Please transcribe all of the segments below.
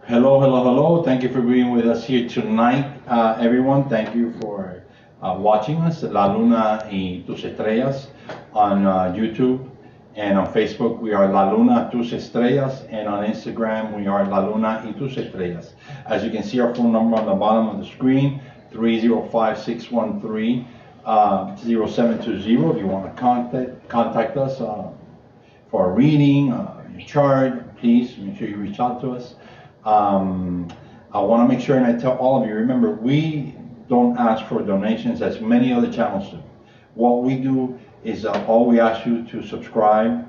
Hello, hello, hello. Thank you for being with us here tonight, everyone. Thank you for watching us, La Luna y tus Estrellas, on YouTube. And on Facebook, we are La Luna tus Estrellas. And on Instagram, we are La Luna y tus Estrellas. As you can see, our phone number on the bottom of the screen, 305-613-0720. If you want to contact us for a reading, your chart, please make sure you reach out to us. I want to make sure, and I tell all of you, remember, we don't ask for donations as many other channels do. What we do is all we ask you to subscribe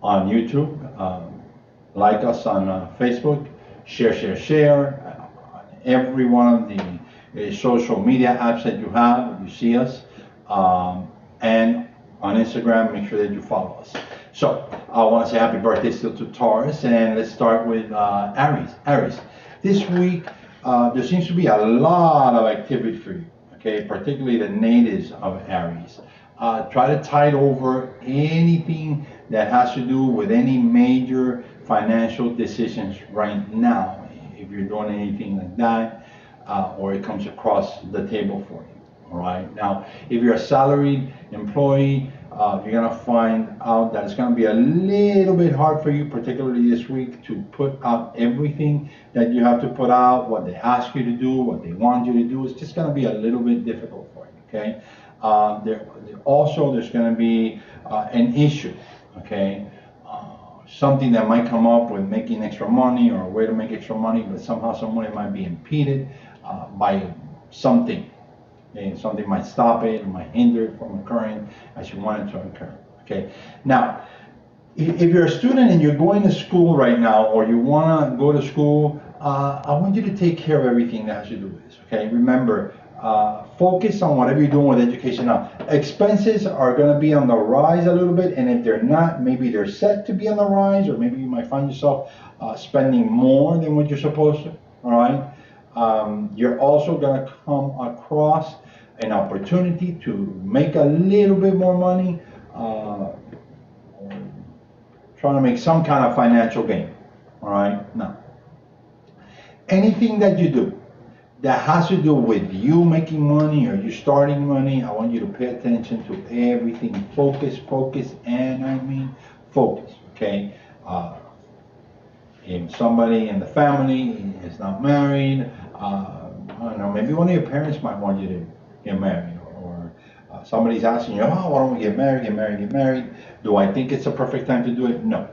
on YouTube, like us on Facebook, share every one of the social media apps that you have. You see us, and on Instagram, make sure that you follow us. So I want to say happy birthday still to Taurus, and let's start with Aries. Aries, this week there seems to be a lot of activity for you, okay, particularly the natives of Aries. Try to tide over anything that has to do with any major financial decisions right now, if you're doing anything like that, or it comes across the table for you. All right. Now, if you're a salaried employee, you're going to find out that it's going to be a little bit hard for you, particularly this week, to put out everything that you have to put out, what they ask you to do, what they want you to do. It's just going to be a little bit difficult for you, okay? There's going to be an issue, okay? Something that might come up with making extra money or a way to make extra money, but somehow, some way it might be impeded by something. And something might stop it, might hinder it from occurring as you want it to occur. Okay. Now, if you're a student and you're going to school right now, or you want to go to school, I want you to take care of everything that has to do with this. Okay. Remember, focus on whatever you're doing with education now. Expenses are going to be on the rise a little bit, and if they're not, maybe they're set to be on the rise, or maybe you might find yourself spending more than what you're supposed to. All right. You're also going to come across an opportunity to make a little bit more money, trying to make some kind of financial gain. All right. Now, anything that you do that has to do with you making money or you starting money, I want you to pay attention to everything. Focus, and I mean focus. Okay. If somebody in the family is not married, I don't know, maybe one of your parents might want you to get married, or somebody's asking you, oh, why don't we get married? Do I think it's a perfect time to do it? No,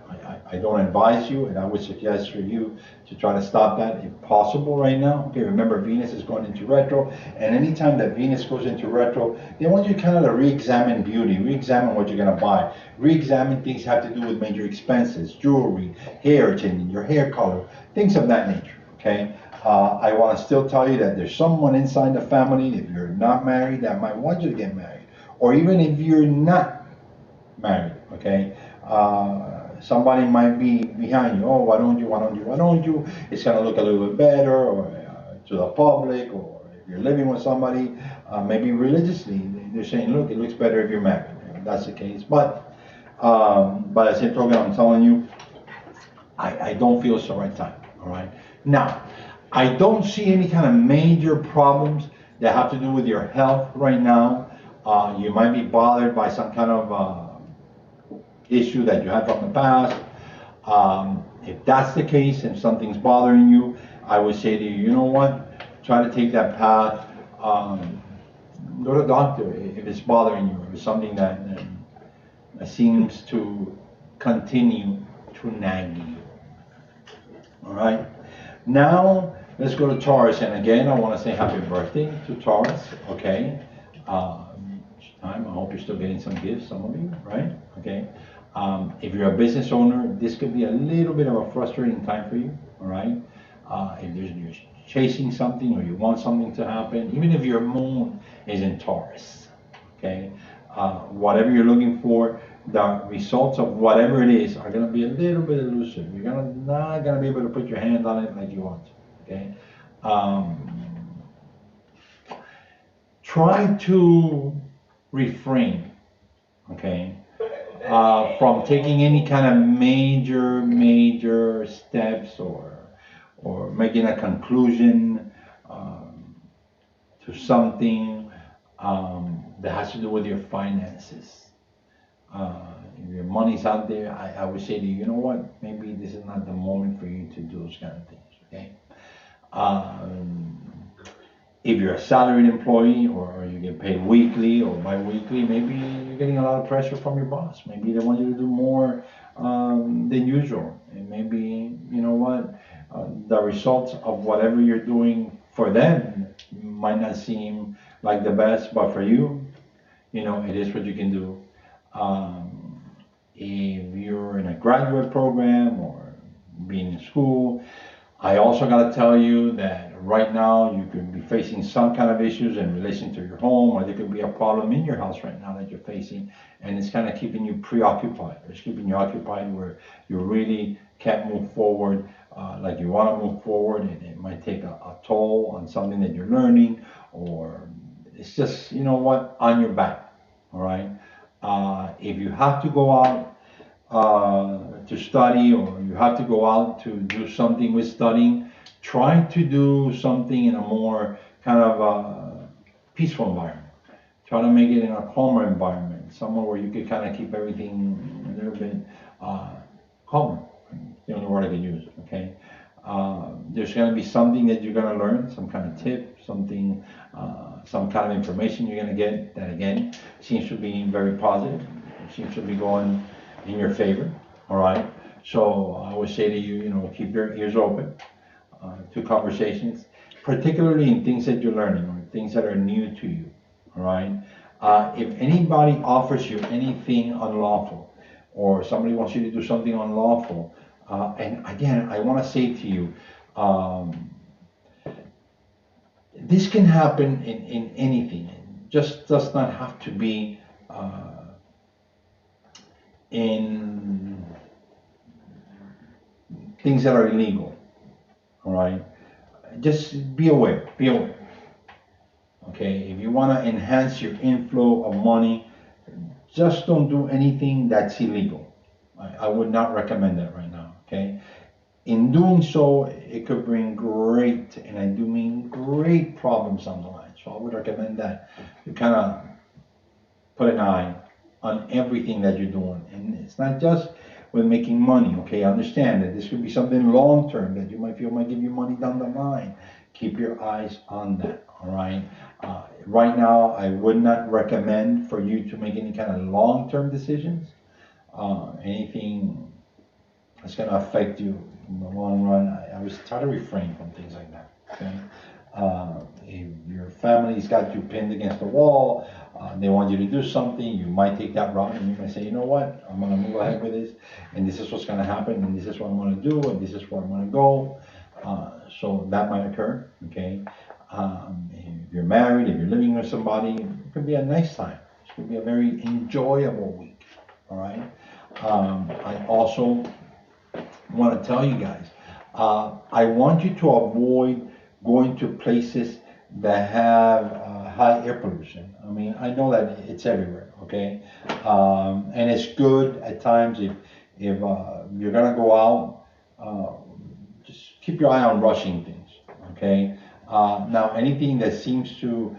I don't advise you, and I would suggest for you to try to stop that if possible right now. Okay, remember, Venus is going into retro, and anytime that Venus goes into retro, they want you to kind of re-examine beauty, re-examine what you're going to buy, re-examine things that have to do with major expenses, jewelry, hair, changing your hair color, things of that nature. Okay. I want to still tell you that there's someone inside the family, if you're not married, that might want you to get married. Or even if you're not married, okay? Somebody might be behind you. Oh, why don't you? It's going to look a little bit better, or to the public, or if you're living with somebody, maybe religiously, they're saying, look, it looks better if you're married. If that's the case. But by the same token, I'm telling you, I don't feel it's the right time, all right? Now, I don't see any kind of major problems that have to do with your health right now. You might be bothered by some kind of issue that you had from the past. If that's the case and something's bothering you, I would say to you, you know what? Try to take that path. Go to the doctor if it's bothering you, if it's something that seems to continue to nag you. All right. Now, let's go to Taurus, and again, I want to say happy birthday to Taurus, okay? I hope you're still getting some gifts, some of you, right? Okay. If you're a business owner, this could be a little bit of a frustrating time for you, all right? If you're chasing something or you want something to happen, even if your moon is in Taurus, okay? Whatever you're looking for, the results of whatever it is are going to be a little bit elusive. You're not going to be able to put your hand on it like you want to. Okay. Try to refrain. Okay. From taking any kind of major steps or or making a conclusion um, to something that has to do with your finances. If your money's out there, I would say to you, you know what, maybe this is not the moment for you to do those kind of things, okay? Um, if you're a salaried employee or you get paid weekly or bi-weekly, maybe you're getting a lot of pressure from your boss. Maybe they want you to do more than usual. And maybe, you know what, the results of whatever you're doing for them might not seem like the best, but for you, you know, it is what you can do. Um, if you're in a graduate program or being in school, I also got to tell you that right now you could be facing some kind of issues in relation to your home, or there could be a problem in your house right now that you're facing, and it's kind of keeping you preoccupied. It's keeping you occupied where you really can't move forward like you want to move forward, and it might take a toll on something that you're learning, or it's just, you know what, on your back. All right. If you have to go out to study, or you have to go out to do something with studying, try to do something in a more kind of peaceful environment. Try to make it in a calmer environment, somewhere where you could kind of keep everything a little bit uh, calmer. The only word I can use, okay? There's going to be something that you're going to learn, some kind of tip, something, some kind of information you're going to get that, again, seems to be very positive. It seems to be going in your favor, all right? So I would say to you, you know, keep your ears open to conversations, particularly in things that you're learning or things that are new to you, all right? If anybody offers you anything unlawful, or somebody wants you to do something unlawful, and again, I want to say to you, um, this can happen in anything. It just does not have to be in things that are illegal. All right, just be aware. Be aware. Okay, if you want to enhance your inflow of money, just don't do anything that's illegal. I would not recommend that right now. Okay, in doing so, it could bring great, and I do mean great, problems on the line. So I would recommend that you kind of put an eye on everything that you're doing. And it's not just with making money, okay? Understand that this could be something long term that you might feel might give you money down the line. Keep your eyes on that, all right? Right now, I would not recommend for you to make any kind of long term decisions. Anything that's going to affect you in the long run, I always try to refrain from things like that, okay? If your family's got you pinned against the wall, they want you to do something, you might take that route and you might say, you know what, I'm going to move ahead with this, and this is what's going to happen, and this is what I'm going to do, and this is where I'm going to go. So that might occur, okay? If you're married, if you're living with somebody, it could be a nice time. It could be a very enjoyable week, all right? I also want to tell you guys, I want you to avoid going to places that have high air pollution. I mean, I know that it's everywhere, okay? And it's good at times if you're gonna go out, just keep your eye on rushing things, okay? Now, anything that seems to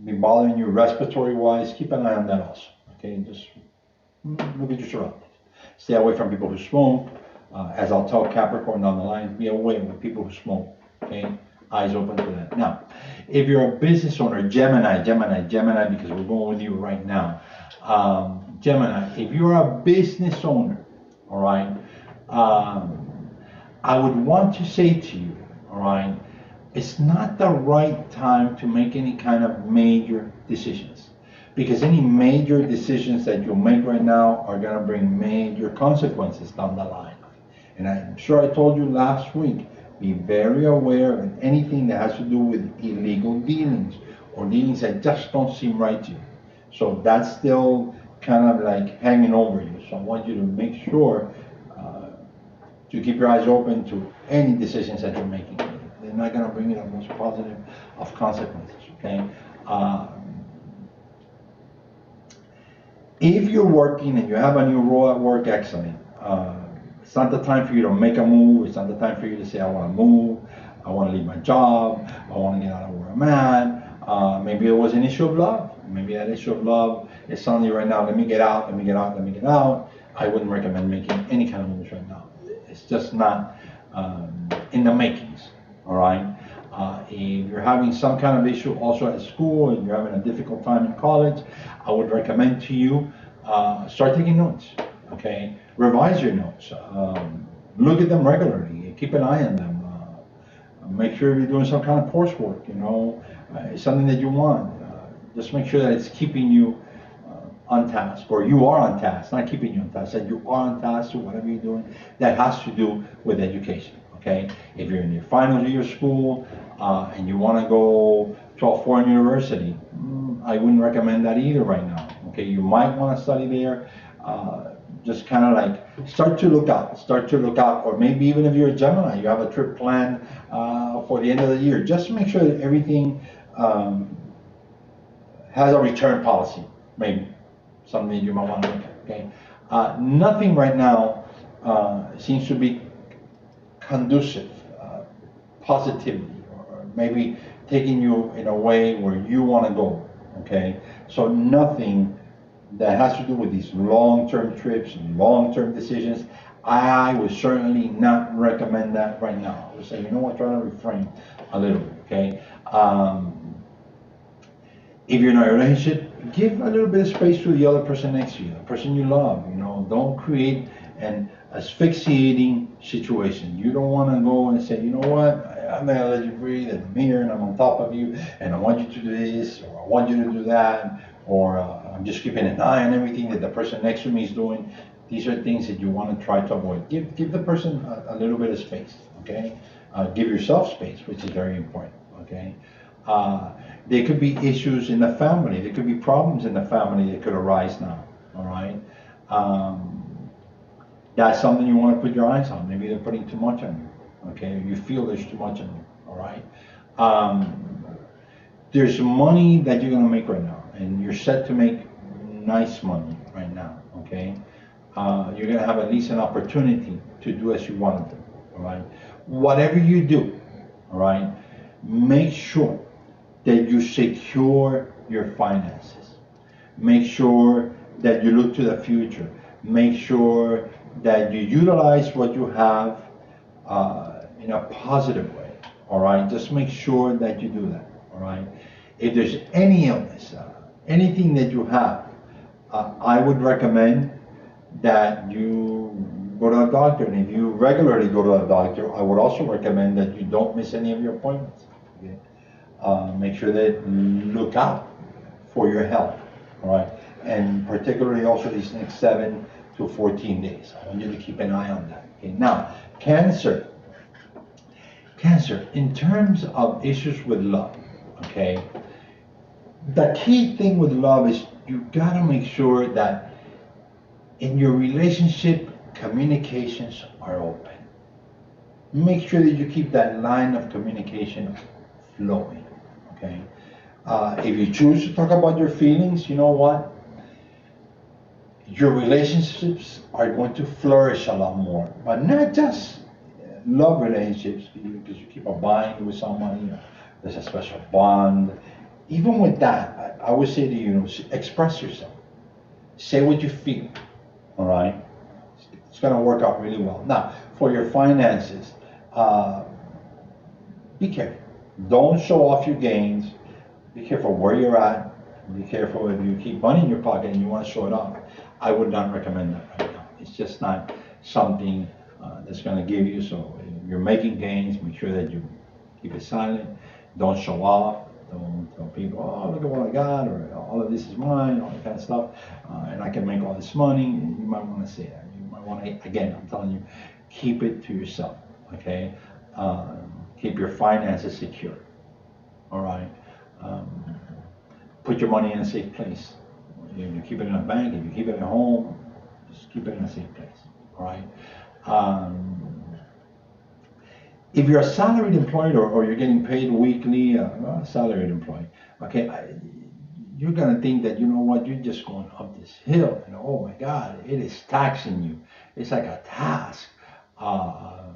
be bothering you respiratory wise, keep an eye on that also, okay? Just look at your surroundings. Stay away from people who smoke. As I'll tell Capricorn down the line, be away with people who smoke, okay? Eyes open to that. Now, if you're a business owner, Gemini, because we're going with you right now. Gemini, if you're a business owner, all right, I would want to say to you, all right, it's not the right time to make any kind of major decisions, because any major decisions that you make right now are going to bring major consequences down the line. And I'm sure I told you last week, be very aware of anything that has to do with illegal dealings or dealings that just don't seem right to you. So that's still kind of like hanging over you. So I want you to make sure to keep your eyes open to any decisions that you're making. They're not going to bring you the most positive of consequences, okay? If you're working and you have a new role at work, excellent. It's not the time for you to make a move. It's not the time for you to say, I want to move. I want to leave my job. I want to get out of where I'm at. Maybe it was an issue of love. Maybe that issue of love is telling you right now, let me get out, let me get out, let me get out. I wouldn't recommend making any kind of moves right now. It's just not in the makings, all right? If you're having some kind of issue also at school and you're having a difficult time in college, I would recommend to you, start taking notes, okay? Revise your notes. Look at them regularly. Keep an eye on them. Make sure you're doing some kind of coursework, you know, it's something that you want. Just make sure that it's keeping you on task, or you are on task, not keeping you on task, that you are on task to whatever you're doing that has to do with education, okay? If you're in your final year of school and you want to go to a foreign university, I wouldn't recommend that either right now, okay? You might want to study there. Just kind of like start to look out, or maybe even if you're a Gemini, you have a trip planned for the end of the year. Just make sure that everything has a return policy, maybe something you might want to look at. Okay, nothing right now seems to be conducive, positivity, or maybe taking you in a way where you want to go. Okay, so nothing that has to do with these long-term trips and long-term decisions. I would certainly not recommend that right now. I would say, you know what, try to refrain a little bit, okay? If you're in a relationship, give a little bit of space to the other person next to you, the person you love, you know. Don't create an asphyxiating situation. You don't want to go and say, you know what, I'm going to let you breathe, and I'm here, and I'm on top of you, and I want you to do this, or I want you to do that, or I'm just keeping an eye on everything that the person next to me is doing. These are things that you want to try to avoid. Give the person a little bit of space, okay? Give yourself space, which is very important, okay? There could be issues in the family. There could be problems in the family that could arise now, all right? That's something you want to put your eyes on. Maybe they're putting too much on you, okay? You feel there's too much on you, all right? There's money that you're going to make right now, and you're set to make nice money right now, okay? You're going to have at least an opportunity to do as you want to do, all right? Whatever you do, all right, make sure that you secure your finances. Make sure that you look to the future. Make sure that you utilize what you have in a positive way, all right? Just make sure that you do that, all right? If there's any illness, anything that you have, I would recommend that you go to a doctor. And if you regularly go to a doctor, I would also recommend that you don't miss any of your appointments. Okay? Make sure that you look out for your health, all right? And particularly also these next 7 to 14 days. I want you to keep an eye on that. Okay? Now, Cancer, in terms of issues with love, okay? The key thing with love is you gotta make sure that in your relationship, communications are open. Make sure that you keep that line of communication flowing, okay? If you choose to talk about your feelings, you know what? Your relationships are going to flourish a lot more, but not just love relationships, because you keep a bind with somebody, there's a special bond. Even with that, I would say to you, express yourself. Say what you feel, all right? It's going to work out really well. Now, for your finances, be careful. Don't show off your gains. Be careful where you're at. Be careful if you keep money in your pocket and you want to show it off. I would not recommend that right now. It's just not something that's going to give you. So if you're making gains, make sure that you keep it silent. Don't show off. Don't tell people, oh, look at what I got, or all of this is mine, all that kind of stuff, and I can make all this money. You might want to say that. You might want to, again, I'm telling you, keep it to yourself, okay? Keep your finances secure, all right? Put your money in a safe place. If you keep it in a bank, if you keep it at home, just keep it in a safe place, all right? If you're a salaried employee, or you're getting paid weekly, salaried employee, okay, you're going to think that, you know what, you're just going up this hill, and oh my God, it is taxing you. It's like a task. Uh,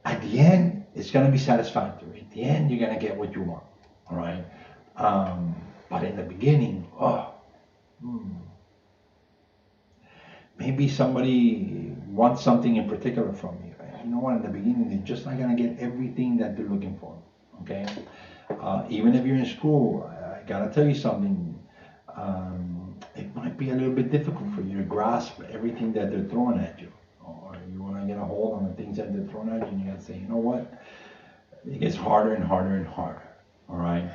at the end, it's going to be satisfactory. At the end, you're going to get what you want. All right. But in the beginning, maybe somebody wants something in particular from you. You know what? In the beginning, they're just not going to get everything that they're looking for. Okay. Even if you're in school, I got to tell you something. It might be a little bit difficult for you to grasp everything that they're throwing at you, or you want to get a hold on the things that they're throwing at you, and you got to say, you know what? It gets harder and harder and harder. All right.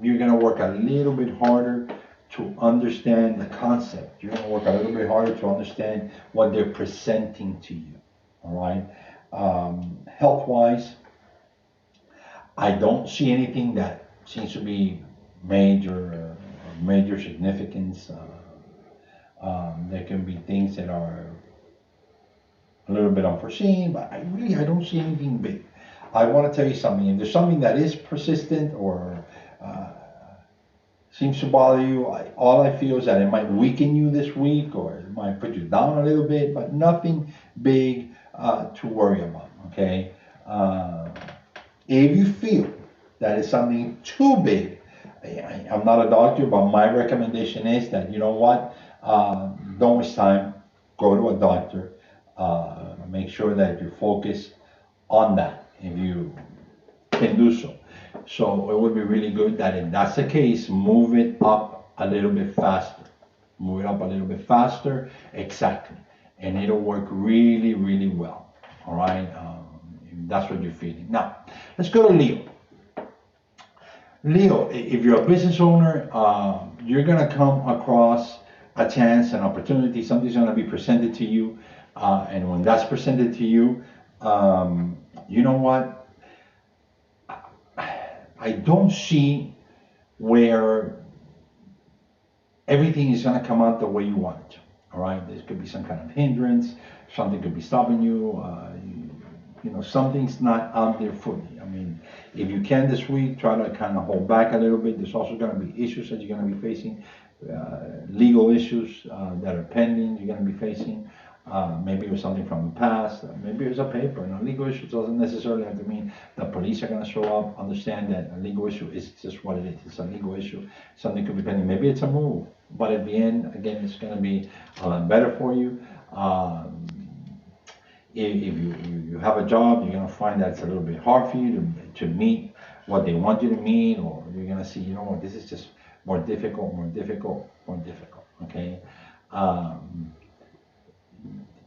You're going to work a little bit harder to understand the concept. You're going to work a little bit harder to understand what they're presenting to you. All right. Health-wise, I don't see anything that seems to be major significance. There can be things that are a little bit unforeseen, but I don't see anything big. I want to tell you something. If there's something that is persistent or seems to bother you, all I feel is that it might weaken you this week or it might put you down a little bit, but nothing big to worry about. Okay. If you feel that it's something too big, I'm not a doctor, but my recommendation is that, you know what, don't waste time, go to a doctor, make sure that you focus on that if you can do so. So it would be really good that if that's the case, move it up a little bit faster. Move it up a little bit faster, exactly. And it'll work really, really well. All right, if that's what you're feeling. Now, let's go to Leo. Leo, if you're a business owner, you're going to come across a chance, an opportunity, something's going to be presented to you. And when that's presented to you, you know what? I don't see where everything is going to come out the way you want it to. All right, there could be some kind of hindrance, something could be stopping you. You know, something's not out there fully. I mean, if you can this week, try to kind of hold back a little bit. There's also going to be issues that you're going to be facing, legal issues that are pending. You're going to be facing. Maybe it was something from the past. Maybe it was a paper. And a legal issue doesn't necessarily have to mean the police are going to show up. Understand that a legal issue is just what it is. It's a legal issue. Something could be pending. Maybe it's a move. But at the end, again, it's going to be a lot better for you. If you have a job, you're going to find that it's a little bit hard for you to meet what they want you to meet, or you're going to see, you know what, this is just more difficult, okay?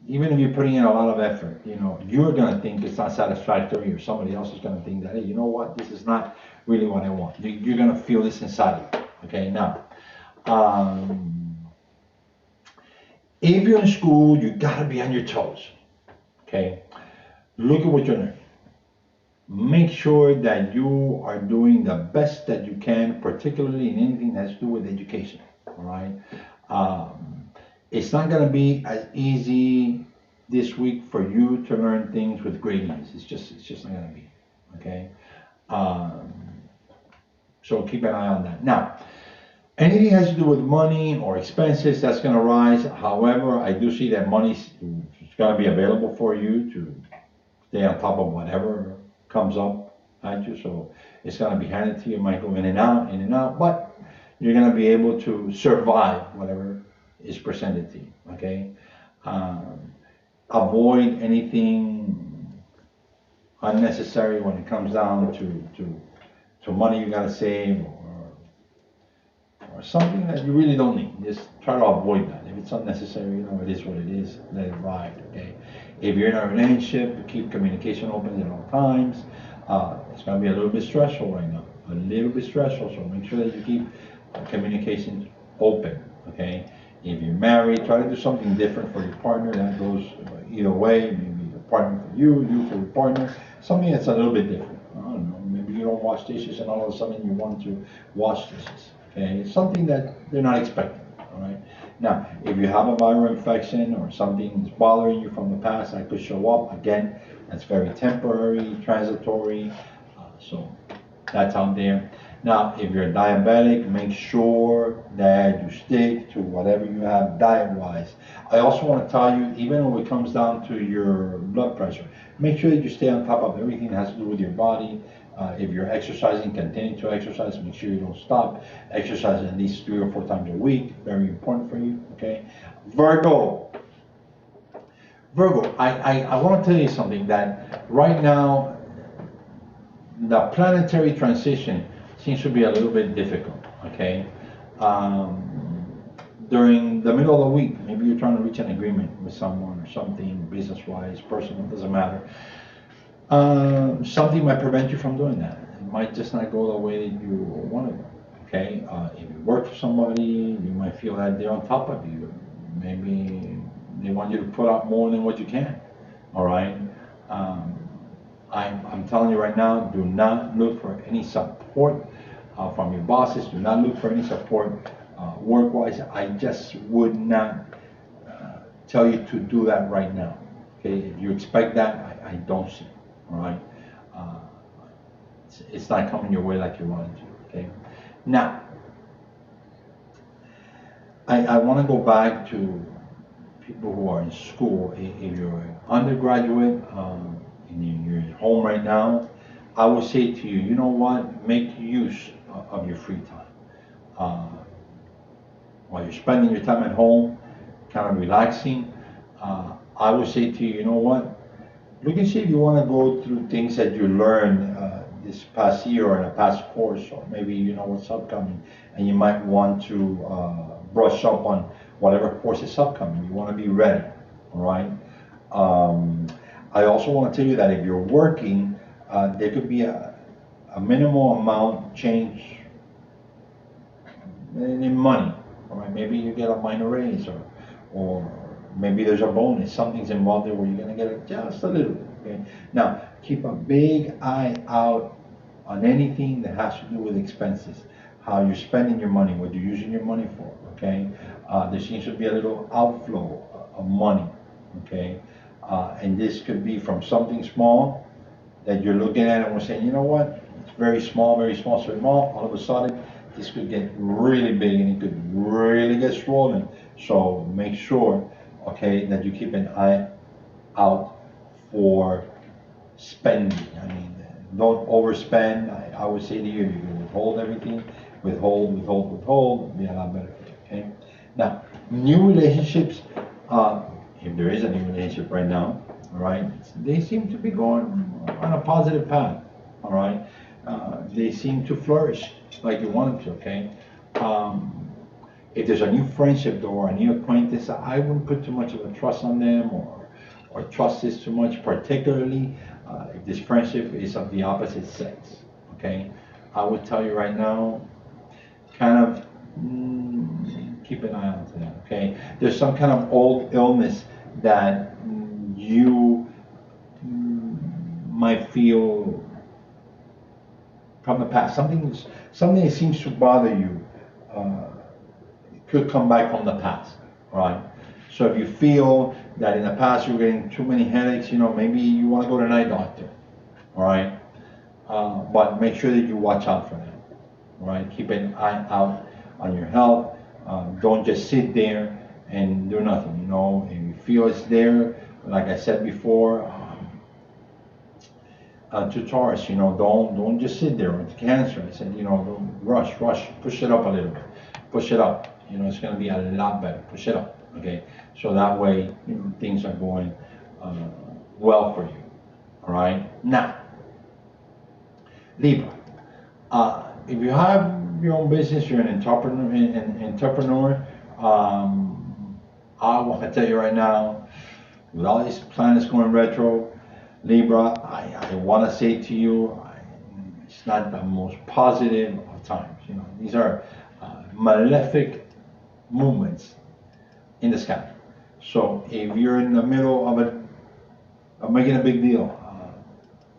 Even if you're putting in a lot of effort, you know, you're going to think it's not satisfactory, or somebody else is going to think that, hey, you know what, this is not really what I want. You're going to feel this inside of you, okay? Now, if you're in school, you got to be on your toes. Okay, look at what you're learning. Make sure that you are doing the best that you can, particularly in anything that has to do with education. All right, it's not going to be as easy this week for you to learn things with great ease. It's just not going to be. Okay, so keep an eye on that. Now, anything that has to do with money or expenses, that's going to rise. However, I do see that money's going to be available for you to stay on top of whatever comes up at you. So it's going to be handed to you. It might go in and out, but you're going to be able to survive whatever is presented to you. Okay. Avoid anything unnecessary when it comes down to money you got to save, or something that you really don't need. Just try to avoid that. If it's unnecessary, you know, it is what it is. Let it ride, okay? If you're in a relationship, keep communication open at all times. It's going to be a little bit stressful right now. A little bit stressful, so make sure that you keep communication open, okay? If you're married, try to do something different for your partner. That goes either way. Maybe your partner for you, you for your partner. Something that's a little bit different. I don't know. Maybe you don't wash dishes and all of a sudden you want to wash dishes. Okay, it's something that they're not expecting. All right. Now, if you have a viral infection or something is bothering you from the past, that could show up again. That's very temporary, transitory. So that's out there. Now, if you're diabetic, make sure that you stick to whatever you have diet-wise. I also want to tell you, even when it comes down to your blood pressure, make sure that you stay on top of everything that has to do with your body. If you're exercising, continue to exercise. Make sure you don't stop. Exercise at least 3 or 4 times a week. Very important for you. Okay. Virgo. Virgo. I want to tell you something that right now the planetary transition seems to be a little bit difficult. Okay. During the middle of the week, maybe you're trying to reach an agreement with someone or something, business-wise, personal, doesn't matter. Something might prevent you from doing that. It might just not go the way that you want to go. Okay, if you work for somebody, you might feel that they're on top of you. Maybe they want you to put out more than what you can. All right. Um, I'm telling you right now, do not look for any support from your bosses. Do not look for any support work-wise. I just would not tell you to do that right now. Okay, if you expect that, I don't see it. All right, uh, it's not coming your way like you want it to. Okay, now I want to go back to people who are in school. If you're an undergraduate and you're at home right now, I would say to you, you know what? Make use of your free time. Uh, while you're spending your time at home, kind of relaxing, I would say to you, you know what? Look and see if you want to go through things that you learned this past year or in a past course, or maybe you know what's upcoming, and you might want to brush up on whatever course is upcoming. You want to be ready, all right? Um, I also want to tell you that if you're working, there could be a minimal amount change in money, all right? Maybe you get a minor raise, or maybe there's a bonus. Something's involved there where you're going to get it just a little bit. Okay. Now, keep a big eye out on anything that has to do with expenses, how you're spending your money, what you're using your money for. Okay. There seems to be a little outflow of money. Okay. And this could be from something small that you're looking at and we're saying, you know what, it's very small, so small. All of a sudden, this could get really big and it could really get swollen. So make sure, okay, that you keep an eye out for spending. I mean, don't overspend. I would say to you, you can withhold everything, withhold, be a lot better for you, okay? Now, new relationships, if there is a new relationship right now, all right, they seem to be going on a positive path, all right? They seem to flourish like you want them to, okay? If there's a new friendship or a new acquaintance, I wouldn't put too much of a trust on them or trust this too much, particularly if this friendship is of the opposite sex, okay? I would tell you right now, kind of keep an eye on that, okay? There's some kind of old illness that you might feel from the past. Something that seems to bother you could come back from the past, right? So if you feel that in the past you were getting too many headaches, you know, maybe you want to go to an eye doctor, all right? But make sure that you watch out for that, all right? Keep an eye out on your health. Don't just sit there and do nothing, you know. If you feel it's there, like I said before, to Taurus, you know, don't just sit there. With cancer, I said, you know, don't rush, push it up a little bit, push it up. You know, it's going to be a lot better. Push it up, okay? So that way, you know, things are going well for you. All right. Now, Libra. If you have your own business, you're an entrepreneur. I want to tell you right now, with all these planets going retro, Libra, I want to say to you, it's not the most positive of times. You know, these are malefic movements in the sky. So if you're in the middle of making a big deal,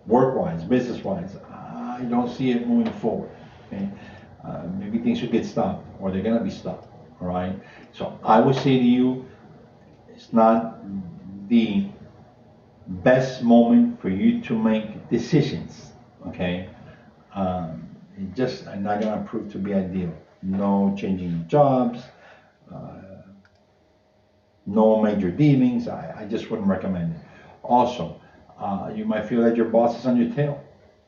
work-wise, business-wise, I don't see it moving forward. Okay? Maybe things should get stopped, or they're gonna be stopped. All right. So I would say to you, it's not the best moment for you to make decisions. Okay. it just not gonna prove to be ideal. No changing jobs, uh, no major dealings. I just wouldn't recommend it. Also, you might feel that your boss is on your tail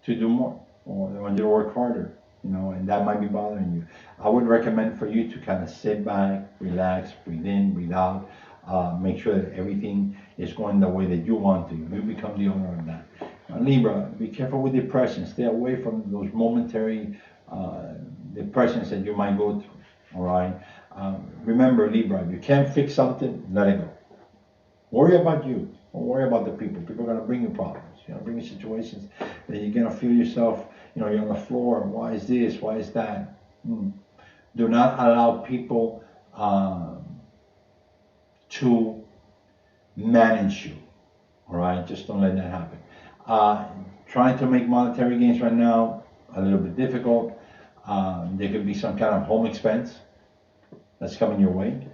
to do more, or they want you to work harder, and that might be bothering you. I would recommend for you to kind of sit back, relax, breathe in, breathe out, make sure that everything is going the way that you want to. You become the owner of that. Libra, be careful with depression. Stay away from those momentary depressions that you might go through. All right. Remember, Libra, if you can't fix something, let it go. Worry about you. Don't worry about the people. People are gonna bring you problems. Bring you situations that you're gonna feel yourself. You're on the floor. Why is this? Why is that? Do not allow people to manage you. All right. Just don't let that happen. Trying to make monetary gains right now, a little bit difficult. There could be some kind of home expense that's coming your way.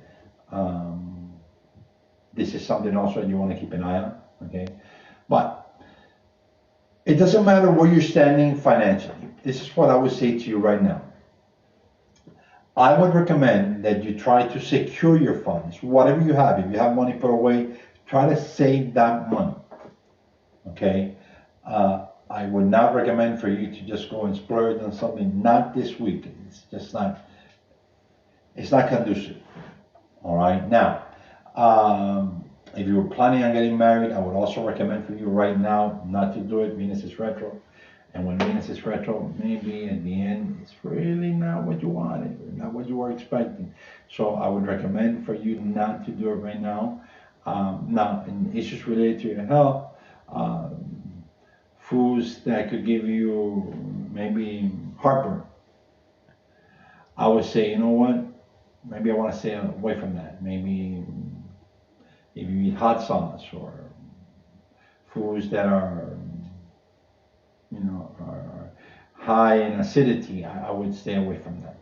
This is something also that you want to keep an eye on, okay? But it doesn't matter where you're standing financially. This is what I would say to you right now. I would recommend that you try to secure your funds, whatever you have. If you have money put away, try to save that money, okay? I would not recommend for you to just go and splurge on something, not this week. It's just not, it's not conducive, all right? Now, if you were planning on getting married, I would also recommend for you right now not to do it. Venus is retro. And when Venus is retro, maybe at the end, it's really not what you wanted, not what you were expecting. So I would recommend for you not to do it right now. Now, in issues related to your health, foods that could give you maybe heartburn, I would say, you know what? Maybe I want to stay away from that. Maybe if you eat hot sauce or foods that are are high in acidity, I would stay away from that.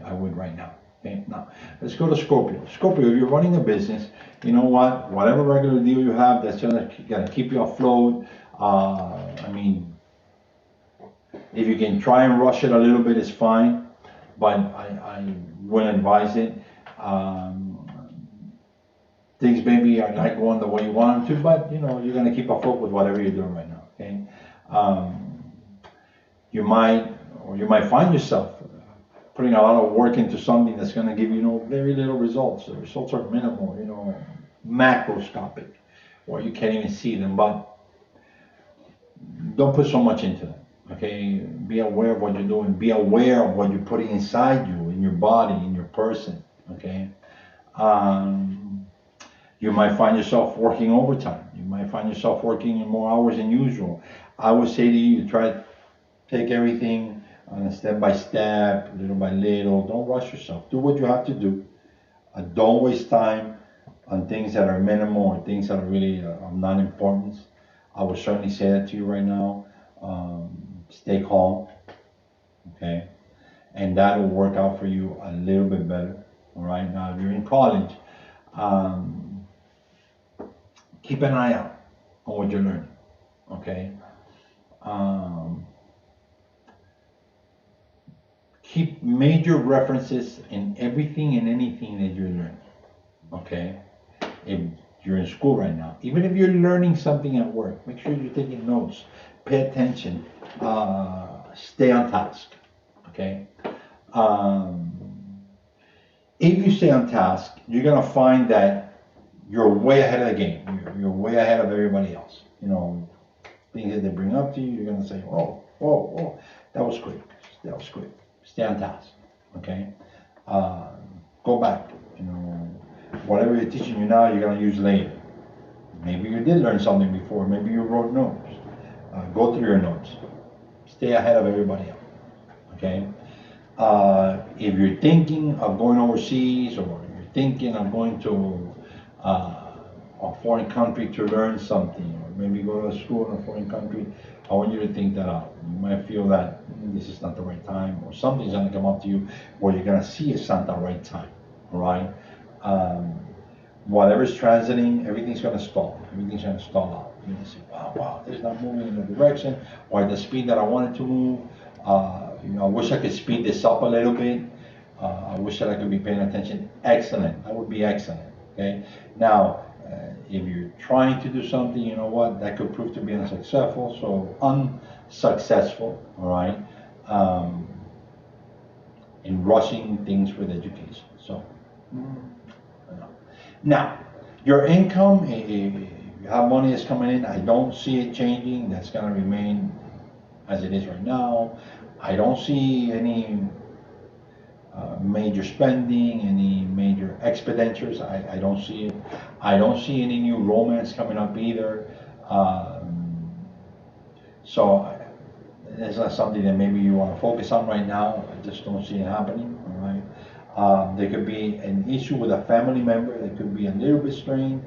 I would right now. Okay, now let's go to Scorpio. Scorpio, if you're running a business, you know what? Whatever regular deal you have that's gonna keep you afloat. I mean, if you can try and rush it a little bit, it's fine, but I wouldn't advise it. Things maybe are not going the way you want them to, but you're gonna keep afloat with whatever you're doing right now. Okay. You might find yourself putting a lot of work into something that's going to give you very little results. The results are minimal, macroscopic, or you can't even see them. But don't put so much into them. Okay, be aware of what you're doing. Be aware of what you're putting inside you, in your body, in your person. Okay. You might find yourself working overtime. You might find yourself working more hours than usual. I would say to you, try to take everything on a step by step, little by little. Don't rush yourself. Do what you have to do. Don't waste time on things that are minimal or things that are really of non-importance. I would certainly say that to you right now. Stay calm, okay? And that will work out for you a little bit better, all right? Now, if you're in college, keep an eye out on what you're learning, okay? Keep major references in everything and anything that you're learning, okay? If you're in school right now, even if you're learning something at work, make sure you're taking notes, pay attention, stay on task, okay? If you stay on task, you're gonna find that you're way ahead of the game. You're way ahead of everybody else. Things that they bring up to you, you're gonna say, oh, that was quick, that was quick. Stay on task, okay? Go back, whatever you're teaching you now, you're gonna use later. Maybe you did learn something before, maybe you wrote notes. Go through your notes. Stay ahead of everybody else, okay? If you're thinking of going overseas or you're thinking of going to a foreign country to learn something, or maybe go to school in a foreign country, I want you to think that out. You might feel that this is not the right time, or something's going to come up to you where you're going to see it's not the right time, all right? Whatever's transiting, everything's going to stall. Everything's going to stall out. You're going to say, wow, this is not moving in the direction or at the speed that I want it to move. I wish I could speed this up a little bit. I wish that I could be paying attention. Excellent. That would be excellent. Okay. Now, if you're trying to do something, you know what? That could prove to be unsuccessful. So unsuccessful. All right. In rushing things with education. So, now, your income, if you have money that's coming in, I don't see it changing. That's going to remain as it is right now. I don't see any major spending, any major expenditures. I don't see it. I don't see any new romance coming up either. So it's not something that maybe you want to focus on right now. I just don't see it happening. All right. There could be an issue with a family member that could be a little bit strained.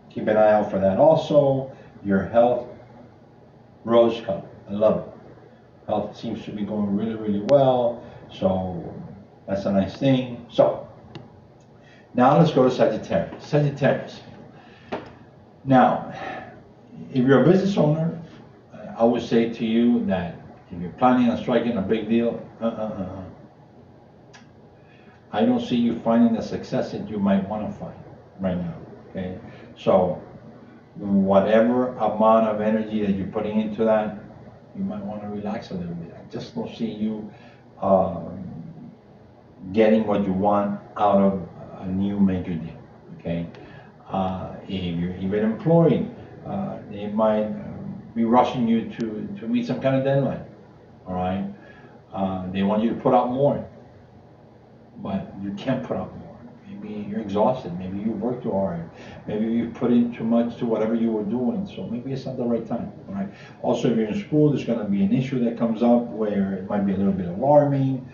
Keep an eye out for that. Also, your health, rose color. I love it. Health seems to be going really, really well. So that's a nice thing. So now let's go to Sagittarius. Sagittarius. Now, if you're a business owner, I would say to you that if you're planning on striking a big deal, I don't see you finding the success that you might want to find right now. Okay, so whatever amount of energy that you're putting into that, you might want to relax a little bit. I just don't see you getting what you want out of a new major deal. Okay, if you're even employed, they might be rushing you to meet some kind of deadline. All right, they want you to put out more, but you can't put out more. Maybe you're exhausted. Maybe you worked too hard. Maybe you put in too much to whatever you were doing. So maybe it's not the right time. All right. Also, if you're in school, there's going to be an issue that comes up where it might be a little bit alarming.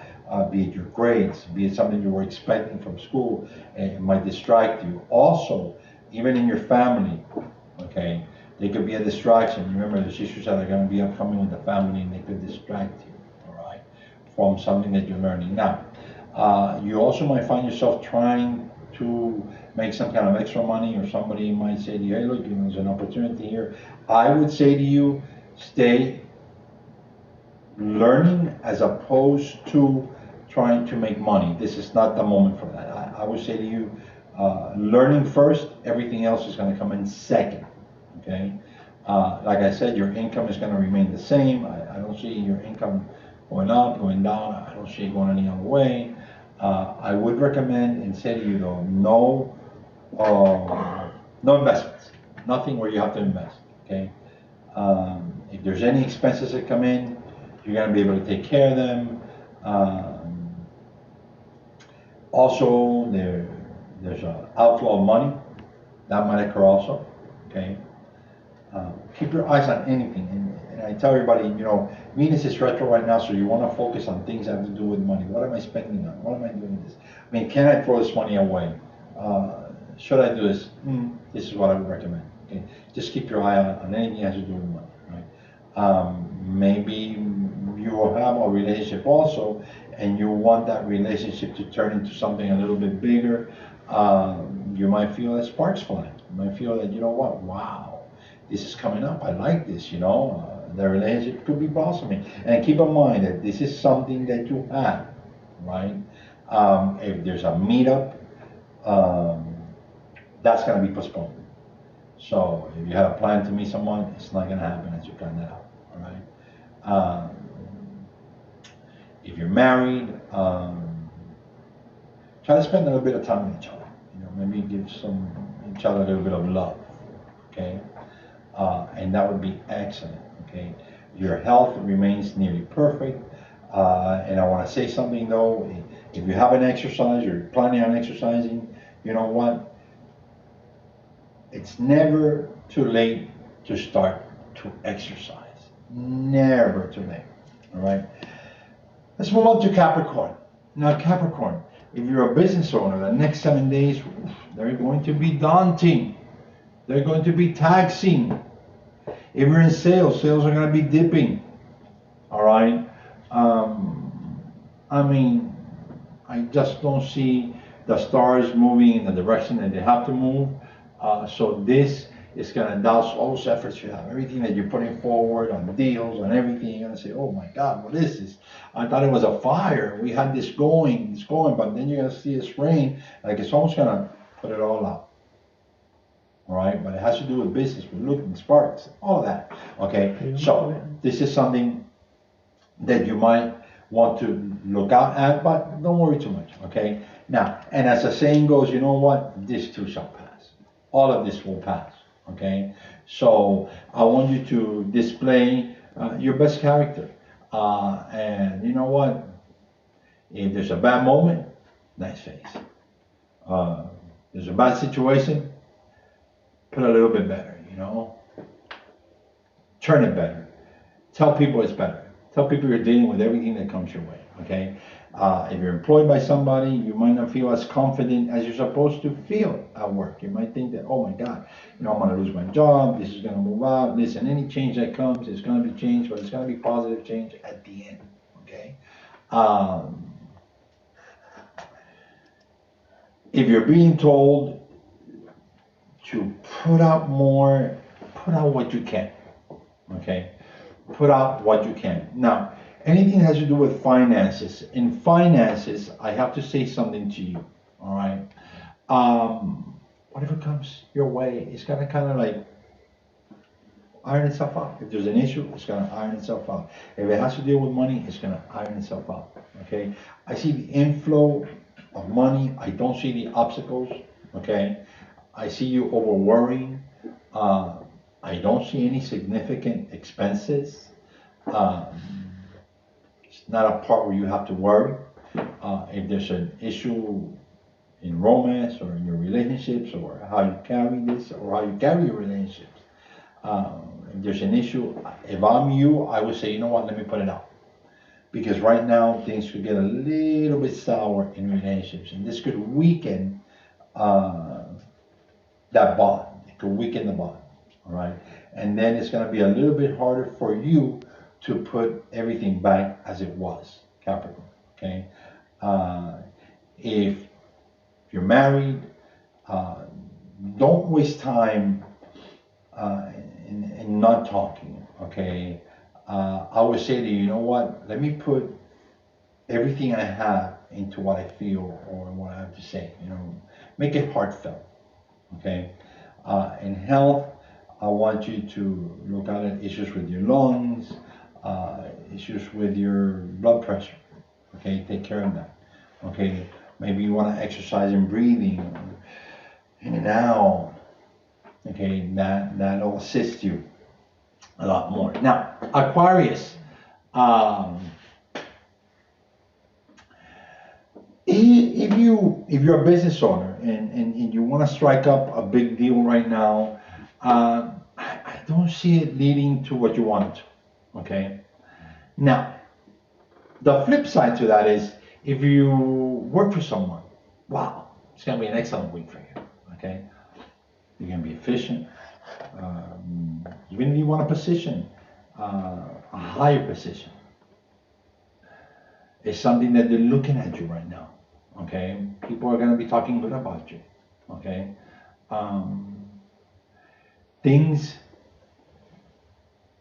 Be it your grades, be it something you were expecting from school, and it might distract you. Also, even in your family, okay, they could be a distraction. Remember, there's issues that are going to be upcoming with the family, and they could distract you, all right, from something that you're learning now. You also might find yourself trying to make some kind of extra money, or somebody might say to you, hey, look, there's an opportunity here. I would say to you, stay learning as opposed to trying to make money. This is not the moment for that. I would say to you, learning first, everything else is going to come in second. Okay? Like I said, your income is going to remain the same. I don't see your income going up, going down. I don't see it going any other way. I would recommend and say to you though, no investments, nothing where you have to invest. Okay, if there's any expenses that come in, you're going to be able to take care of them. Also, there's an outflow of money that might occur also. Okay, keep your eyes on anything. And I tell everybody, Venus is retro right now, so you want to focus on things that have to do with money. What am I spending on? What am I doing this? I mean, can I throw this money away? Should I do this? This is what I would recommend. Okay, just keep your eye on anything that has to do with money. Right? Maybe you will have a relationship also, and you want that relationship to turn into something a little bit bigger. You might feel that sparks flying. You might feel that, wow, this is coming up. I like this. The relationship could be blossoming. And keep in mind that this is something that you have, right? If there's a meetup, that's going to be postponed. So if you had a plan to meet someone, it's not going to happen as you plan that out, all right? If you're married, try to spend a little bit of time with each other. Maybe give each other a little bit of love, okay? And that would be excellent. Okay, your health remains nearly perfect. And I want to say something though, if you haven't exercised or you're planning on exercising, you know what? It's never too late to start to exercise. Never too late. All right. Let's move on to Capricorn. Now, Capricorn, if you're a business owner, the next 7 days, they're going to be daunting. They're going to be taxing. If you're in sales, sales are going to be dipping. All right. I mean, I just don't see the stars moving in the direction that they have to move. So this it's gonna douse all those efforts you have, everything that you're putting forward on deals, on everything. You're gonna say, oh my God, what is this? I thought it was a fire. We had this going, but then you're gonna see this rain, like it's almost gonna put it all out. All right, but it has to do with business, with looking, sparks, all of that. Okay, so this is something that you might want to look out at, but don't worry too much. Okay, now, and as the saying goes, you know what? This too shall pass. All of this will pass. Okay, so I want you to display your best character, and you know what? If there's a bad moment, nice face. There's a bad situation, put a little bit better, you know? Turn it better. Tell people it's better. Tell people you're dealing with everything that comes your way, okay? If you're employed by somebody, you might not feel as confident as you're supposed to feel at work. You might think that, oh my God, you know, I'm gonna lose my job, this is gonna move out. Listen, any change that comes is gonna be change, but it's gonna be positive change at the end, okay? If you're being told to put out more, put out what you can, okay? Put out what you can. Now, anything that has to do with finances, in finances, I have to say something to you, all right? Whatever comes your way, it's gonna kind of like iron itself out. If there's an issue, it's gonna iron itself out. If it has to deal with money, it's gonna iron itself out, okay? I see the inflow of money. I don't see the obstacles, okay? I see you over worrying. I don't see any significant expenses. It's not a part where you have to worry. If there's an issue in romance or in your relationships or how you carry this or how you carry your relationships, if there's an issue, if I'm you, I would say, you know what, let me put it out. Because right now things could get a little bit sour in relationships, and this could weaken that bond. It could weaken the bond, all right? And then it's going to be a little bit harder for you to put everything back as it was, Capricorn, okay? If you're married, don't waste time in not talking, okay? I would say to you, you know what, let me put everything I have into what I feel or what I have to say, you know, make it heartfelt, okay? In health, I want you to look out at issues with your lungs, issues with your blood pressure, okay? Take care of that, okay? Maybe you want to exercise and breathing, in and out, okay? That'll assist you a lot more. Now, Aquarius, if you're a business owner and you want to strike up a big deal right now, I don't see it leading to what you want it to. Okay. Now, the flip side to that is if you work for someone, wow, it's gonna be an excellent week for you. Okay. You're gonna be efficient. Even if you want a position, a higher position, it's something that they're looking at you right now. Okay, people are going to be talking good about you. Okay, things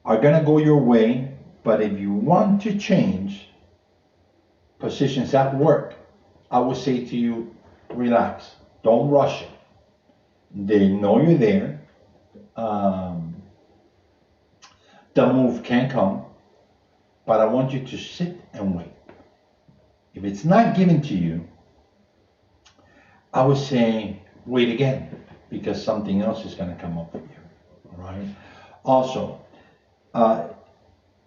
are going to go your way, but if you want to change positions at work, I would say to you, relax, don't rush it. They know you're there. The move can come, but I want you to sit and wait. If it's not given to you, I would say wait again, because something else is going to come up for you. All right. Also,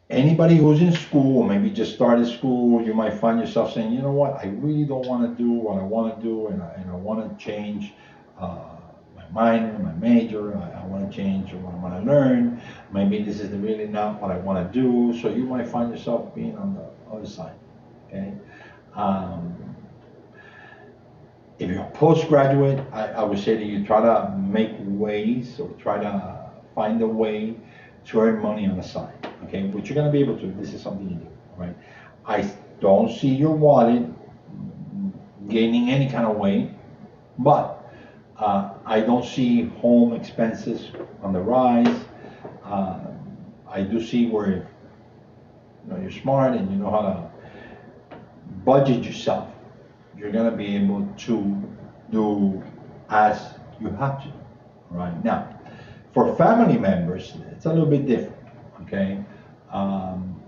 anybody who's in school, or maybe just started school, you might find yourself saying, you know what, I really don't want to do what I want to do, and I want to change my minor, my major. I want to change what I want to learn. Maybe this is really not what I want to do. So you might find yourself being on the other side. Okay. If you're a postgraduate, I would say to you, try to make ways or try to find a way to earn money on the side, okay? Which you're gonna be able to, this is something you do, right? I don't see your wallet gaining any kind of weight, but I don't see home expenses on the rise. Uh, I do see where you're smart and you know how to budget yourself. You're gonna be able to do as you have to. Right now, for family members, it's a little bit different. Okay, um,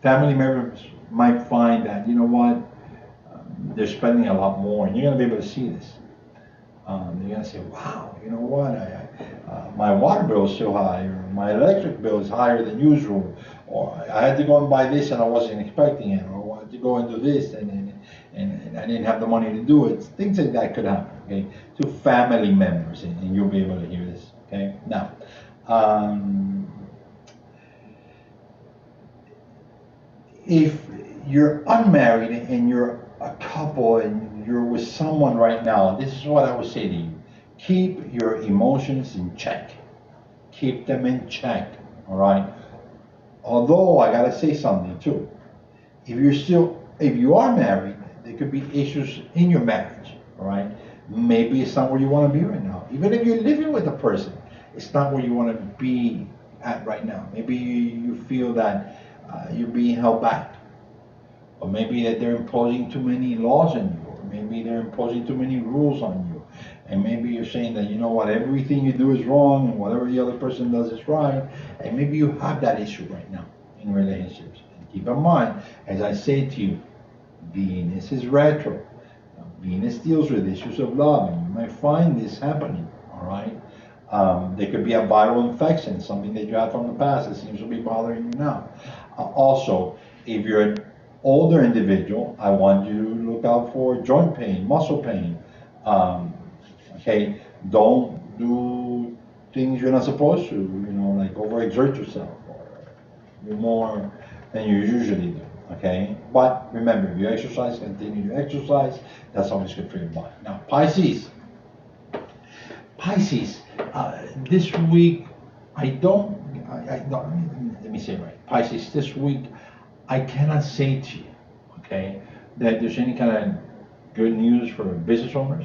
family members might find that you know what they're spending a lot more, and you're gonna be able to see this. You're gonna say, "Wow, you know what? My water bill is so high, or my electric bill is higher than usual, or I had to go and buy this and I wasn't expecting it, or I wanted to go and do this and I didn't have the money to do it." Things like that could happen. Okay, to family members, and you'll be able to hear this. Okay, now. Um, if you're unmarried and you're a couple and you're with someone right now, this is what I would say to you. Keep your emotions in check. Keep them in check, all right? Although I gotta say something too. If you are married, there could be issues in your marriage, all right? Maybe it's not where you wanna be right now. Even if you're living with a person, it's not where you wanna be at right now. Maybe you feel that you're being held back, or maybe that they're imposing too many laws on you, or maybe they're imposing too many rules on you, and maybe you're saying that you know what, everything you do is wrong and whatever the other person does is right, and maybe you have that issue right now in relationships. And keep in mind, as I say to you, Venus is retro. Venus deals with issues of love, and you might find this happening, all right? There could be a viral infection, something that you had from the past that seems to be bothering you now. Also, if you're an older individual, I want you to look out for joint pain, muscle pain. Um, okay, don't do things you're not supposed to, like overexert yourself or do more than you usually do. Okay, but remember, if you exercise, continue to exercise. That's always good for your body. Now, Pisces. Pisces, this week, let me say it right. Pisces, this week, I cannot say to you, okay, that there's any kind of good news for business owners,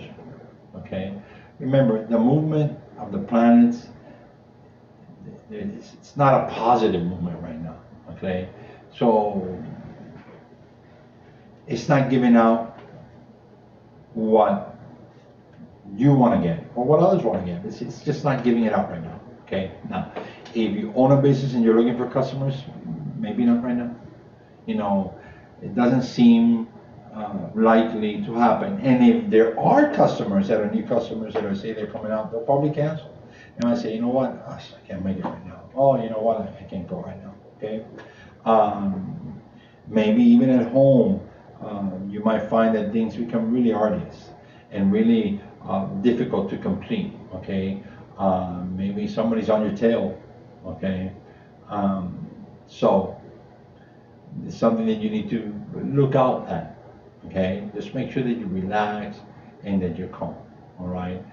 okay? Remember, the movement of the planets, it's not a positive movement right now, okay? So, it's not giving out what you want to get or what others want to get. It's just not giving it out right now. Okay. Now, if you own a business and you're looking for customers, maybe not right now. It doesn't seem likely to happen. And if there are customers that are new customers that are say they're coming out, they'll probably cancel. And I say, you know what? I can't make it right now. Oh, you know what? I can't go right now. Okay. Maybe even at home, you might find that things become really arduous and really difficult to complete, okay? Maybe somebody's on your tail, okay? So it's something that you need to look out at, okay? Just make sure that you relax and that you're calm, all right?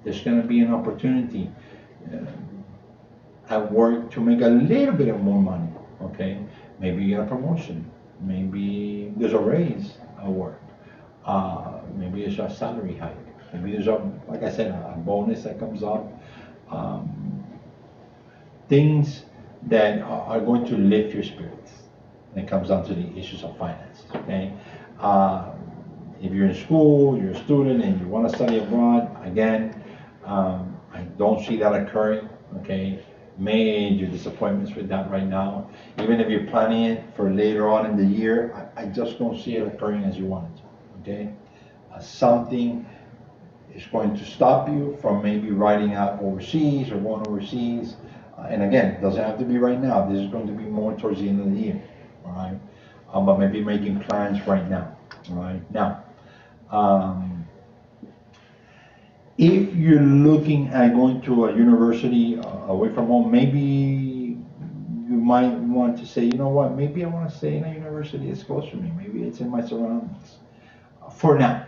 There's gonna be an opportunity at work to make a little bit of more money, okay? Maybe you get a promotion, maybe there's a raise at work. Maybe there's a salary hike. Maybe there's like I said, a bonus that comes up. Things that are going to lift your spirits when it comes down to the issues of finances. Okay. If you're in school, you're a student, and you want to study abroad, again, I don't see that occurring. Okay. Major disappointments with that right now. Even if you're planning it for later on in the year, I just don't see it occurring as you want it to. Okay, something is going to stop you from maybe riding out overseas or going overseas. And again, it doesn't have to be right now. This is going to be more towards the end of the year. All right, but maybe making plans right now. All right, now. If you're looking at going to a university away from home, maybe you might want to say, you know what, maybe I want to stay in a university that's close to me. Maybe it's in my surroundings. For now,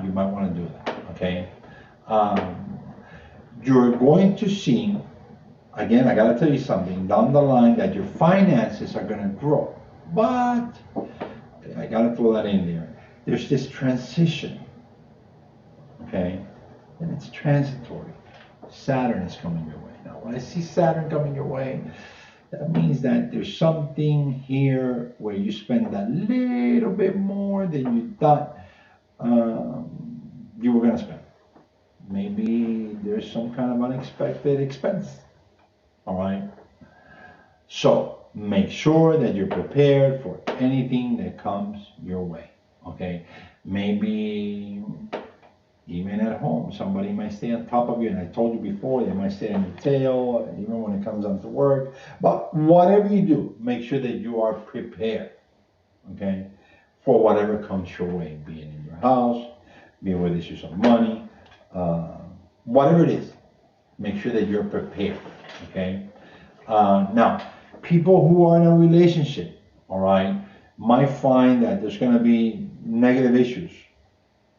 you might want to do that, okay? You're going to see, again, I got to tell you something, down the line that your finances are going to grow. But, I got to throw that in there. There's this transition okay? And it's transitory. Saturn is coming your way. Now, when I see Saturn coming your way, that means that there's something here where you spend a little bit more than you thought you were going to spend. Maybe there's some kind of unexpected expense. All right. So make sure that you're prepared for anything that comes your way. Okay. Maybe even at home, somebody might stay on top of you, and I told you before, they might stay on your tail, even when it comes down to work. But whatever you do, make sure that you are prepared, okay, for whatever comes your way, be it in your house, be it with issues of money, whatever it is, make sure that you're prepared, okay? Now, people who are in a relationship, all right, might find that there's going to be negative issues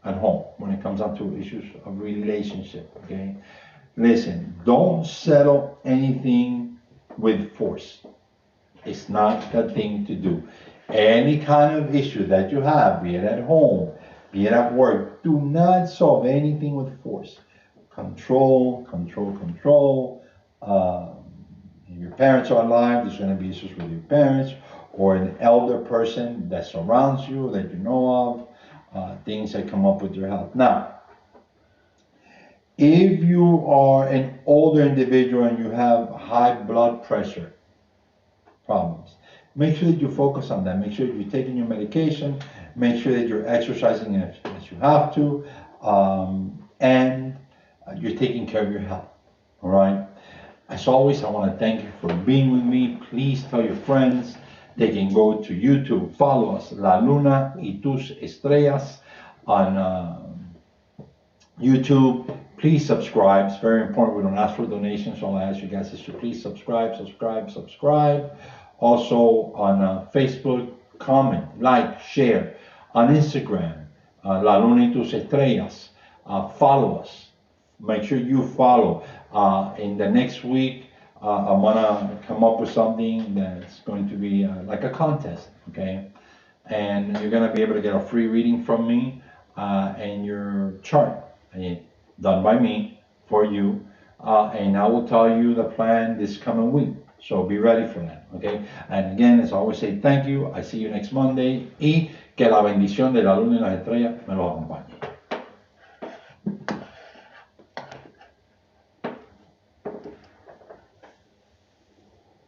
at home when it comes down to issues of relationship, okay? Listen, don't settle anything with force. It's not the thing to do. Any kind of issue that you have, be it at home, be it at work, do not solve anything with force. Control, control, control. If your parents are alive, there's going to be issues with your parents or an elder person that surrounds you that you know of. Things that come up with your health. Now, if you are an older individual and you have high blood pressure problems, make sure that you focus on that. Make sure you're taking your medication. Make sure that you're exercising as you have to, and you're taking care of your health. All right. As always, I want to thank you for being with me. Please tell your friends. They can go to YouTube, follow us, La Luna y tus Estrellas on YouTube. Please subscribe. It's very important. We don't ask for donations. All I ask you guys is to please subscribe, subscribe, subscribe. Also on Facebook, comment, like, share. On Instagram, La Luna y tus Estrellas. Follow us. Make sure you follow. In the next week, I'm gonna come up with something that's going to be like a contest, okay? And you're gonna be able to get a free reading from me and your chart, done by me for you. And I will tell you the plan this coming week. So be ready for that, okay? And again, as I always say, thank you. I see you next Monday. Y que la bendición de la luna y las estrellas me los acompañe.